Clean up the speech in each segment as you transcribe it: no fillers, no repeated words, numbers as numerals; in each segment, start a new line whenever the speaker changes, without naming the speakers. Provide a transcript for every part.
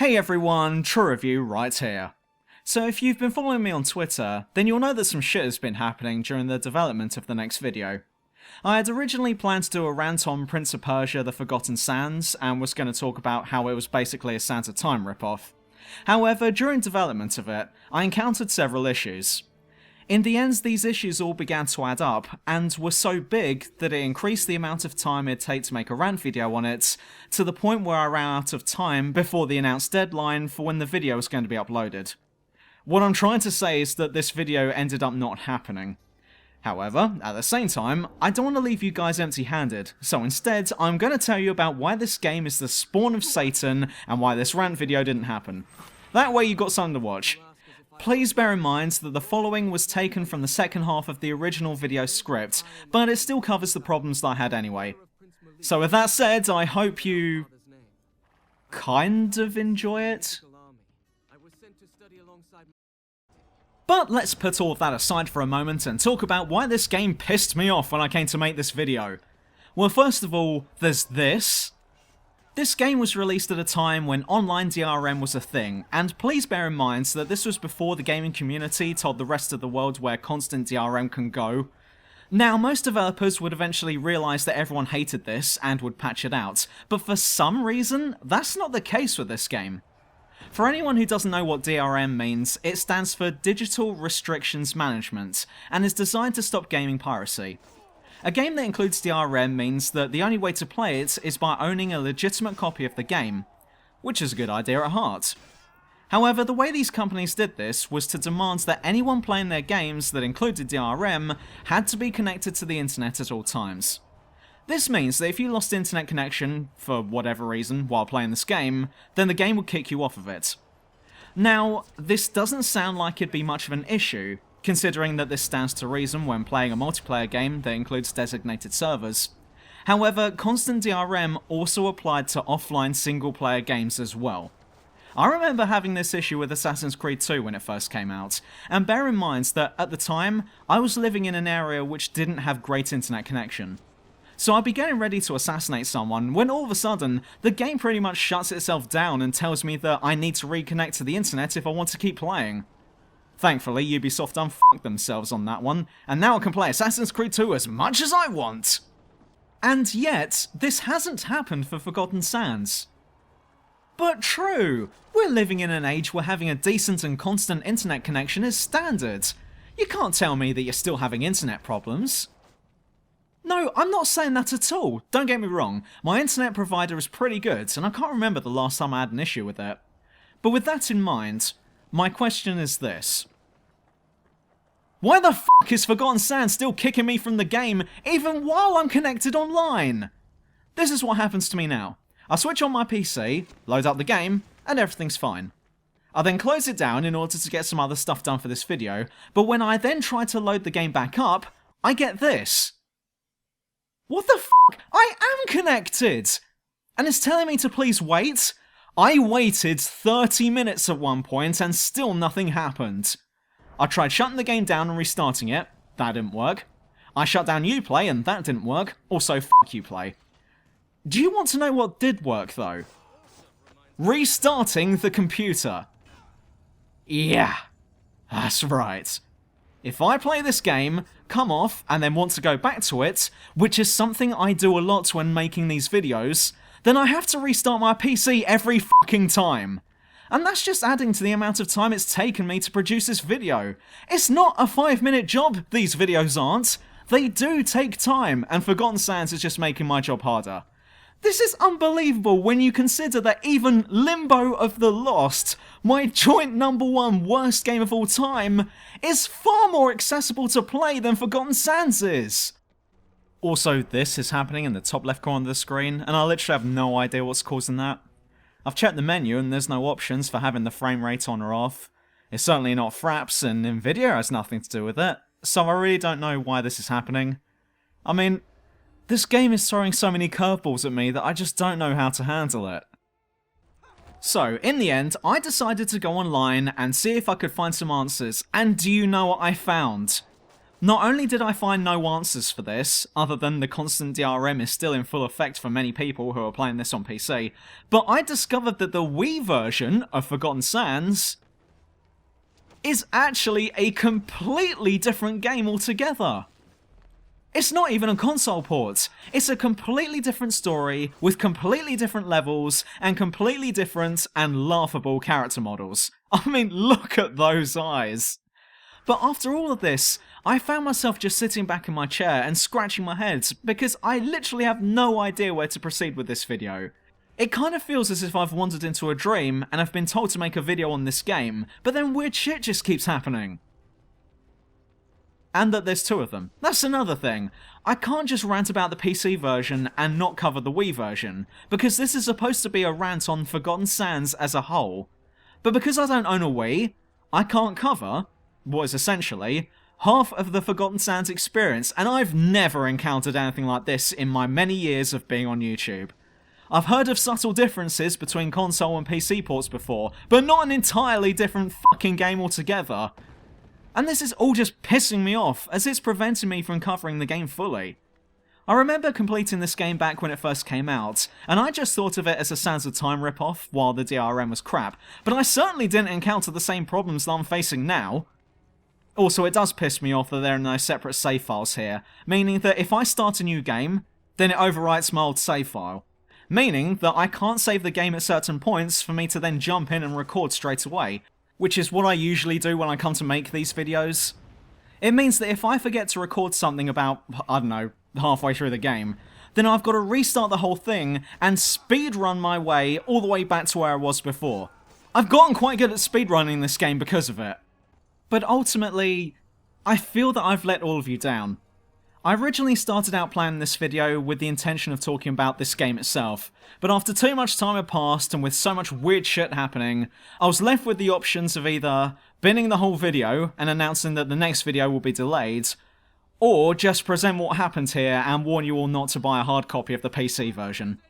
Hey everyone, True Review right here. So if you've been following me on Twitter, then you'll know that some shit has been happening during the development of the next video. I had originally planned to do a rant on Prince of Persia The Forgotten Sands, and was going to talk about how it was basically a Sands of Time ripoff. However, during development of it, I encountered several issues. In the end, these issues all began to add up, and were so big that it increased the amount of time it'd take to make a rant video on it, to the point where I ran out of time before the announced deadline for when the video was going to be uploaded. What I'm trying to say is that this video ended up not happening. However, at the same time, I don't want to leave you guys empty-handed, so instead, I'm going to tell you about why this game is the spawn of Satan, and why this rant video didn't happen. That way you got something to watch. Please bear in mind that the following was taken from the second half of the original video script, but it still covers the problems that I had anyway. So with that said, I hope you kind of enjoy it. But let's put all of that aside for a moment and talk about why this game pissed me off when I came to make this video. Well, first of all, there's this. This game was released at a time when online DRM was a thing, and please bear in mind that this was before the gaming community told the rest of the world where constant DRM can go. Now, most developers would eventually realise that everyone hated this and would patch it out, but for some reason, that's not the case with this game. For anyone who doesn't know what DRM means, it stands for Digital Restrictions Management, and is designed to stop gaming piracy. A game that includes DRM means that the only way to play it is by owning a legitimate copy of the game, which is a good idea at heart. However, the way these companies did this was to demand that anyone playing their games that included DRM had to be connected to the internet at all times. This means that if you lost internet connection, for whatever reason, while playing this game, then the game would kick you off of it. Now, this doesn't sound like it'd be much of an issue, considering that this stands to reason when playing a multiplayer game that includes designated servers. However, constant DRM also applied to offline single-player games as well. I remember having this issue with Assassin's Creed 2 when it first came out, and bear in mind that at the time, I was living in an area which didn't have great internet connection. So I'd be getting ready to assassinate someone when all of a sudden, the game pretty much shuts itself down and tells me that I need to reconnect to the internet if I want to keep playing. Thankfully, Ubisoft unfucked themselves on that one, and now I can play Assassin's Creed 2 as much as I want! And yet, this hasn't happened for Forgotten Sands. But true, we're living in an age where having a decent and constant internet connection is standard. You can't tell me that you're still having internet problems. No, I'm not saying that at all, don't get me wrong, my internet provider is pretty good, and I can't remember the last time I had an issue with it. But with that in mind, my question is this. Why the fuck is Forgotten Sands still kicking me from the game, even while I'm connected online? This is what happens to me now. I switch on my PC, load up the game, and everything's fine. I then close it down in order to get some other stuff done for this video, but when I then try to load the game back up, I get this. What the fuck? I am connected! And it's telling me to please wait? I waited 30 minutes at one point and still nothing happened. I tried shutting the game down and restarting it, that didn't work. I shut down Uplay and that didn't work, also fuck Uplay. Do you want to know what did work though? Restarting the computer. Yeah, that's right. If I play this game, come off, and then want to go back to it, which is something I do a lot when making these videos, then I have to restart my PC every fucking time. And that's just adding to the amount of time it's taken me to produce this video. It's not a 5-minute job, these videos aren't. They do take time, and Forgotten Sands is just making my job harder. This is unbelievable when you consider that even Limbo of the Lost, my joint #1 worst game of all time, is far more accessible to play than Forgotten Sands is. Also, this is happening in the top left corner of the screen, and I literally have no idea what's causing that. I've checked the menu and there's no options for having the frame rate on or off. It's certainly not Fraps, and Nvidia has nothing to do with it, so I really don't know why this is happening. I mean, this game is throwing so many curveballs at me that I just don't know how to handle it. So, in the end, I decided to go online and see if I could find some answers, and do you know what I found? Not only did I find no answers for this, other than the constant DRM is still in full effect for many people who are playing this on PC, but I discovered that the Wii version of Forgotten Sands is actually a completely different game altogether. It's not even a console port. It's a completely different story, with completely different levels, and completely different and laughable character models. I mean, look at those eyes. But after all of this, I found myself just sitting back in my chair and scratching my head, because I literally have no idea where to proceed with this video. It kind of feels as if I've wandered into a dream and I've been told to make a video on this game, but then weird shit just keeps happening. And that there's two of them. That's another thing. I can't just rant about the PC version and not cover the Wii version, because this is supposed to be a rant on Forgotten Sands as a whole. But because I don't own a Wii, I can't cover what is essentially half of the Forgotten Sands experience, and I've never encountered anything like this in my many years of being on YouTube. I've heard of subtle differences between console and PC ports before, but not an entirely different fucking game altogether. And this is all just pissing me off, as it's preventing me from covering the game fully. I remember completing this game back when it first came out, and I just thought of it as a Sands of Time ripoff while the DRM was crap, but I certainly didn't encounter the same problems that I'm facing now. Also, it does piss me off that there are no separate save files here, meaning that if I start a new game, then it overwrites my old save file. Meaning that I can't save the game at certain points for me to then jump in and record straight away, which is what I usually do when I come to make these videos. It means that if I forget to record something about, I don't know, halfway through the game, then I've got to restart the whole thing and speedrun my way all the way back to where I was before. I've gotten quite good at speedrunning this game because of it. But ultimately, I feel that I've let all of you down. I originally started out planning this video with the intention of talking about this game itself, but after too much time had passed and with so much weird shit happening, I was left with the options of either binning the whole video and announcing that the next video will be delayed, or just present what happened here and warn you all not to buy a hard copy of the PC version.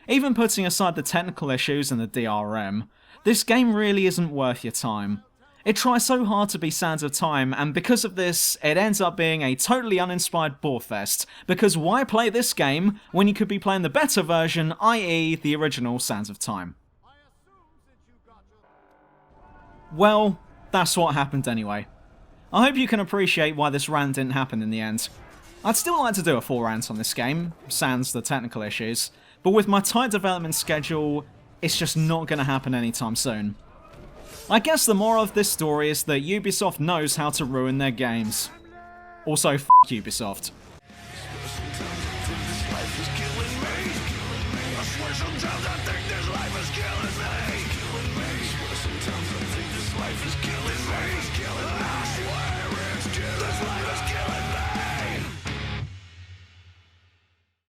Even putting aside the technical issues and the DRM, this game really isn't worth your time. It tries so hard to be Sands of Time, and because of this, it ends up being a totally uninspired borefest, because why play this game when you could be playing the better version, i.e. the original Sands of Time? Well, that's what happened anyway. I hope you can appreciate why this rant didn't happen in the end. I'd still like to do a full rant on this game, sans the technical issues, but with my tight development schedule, it's just not going to happen anytime soon. I guess the moral of this story is that Ubisoft knows how to ruin their games. Also, f*** Ubisoft. Sometimes I think this life is killing me.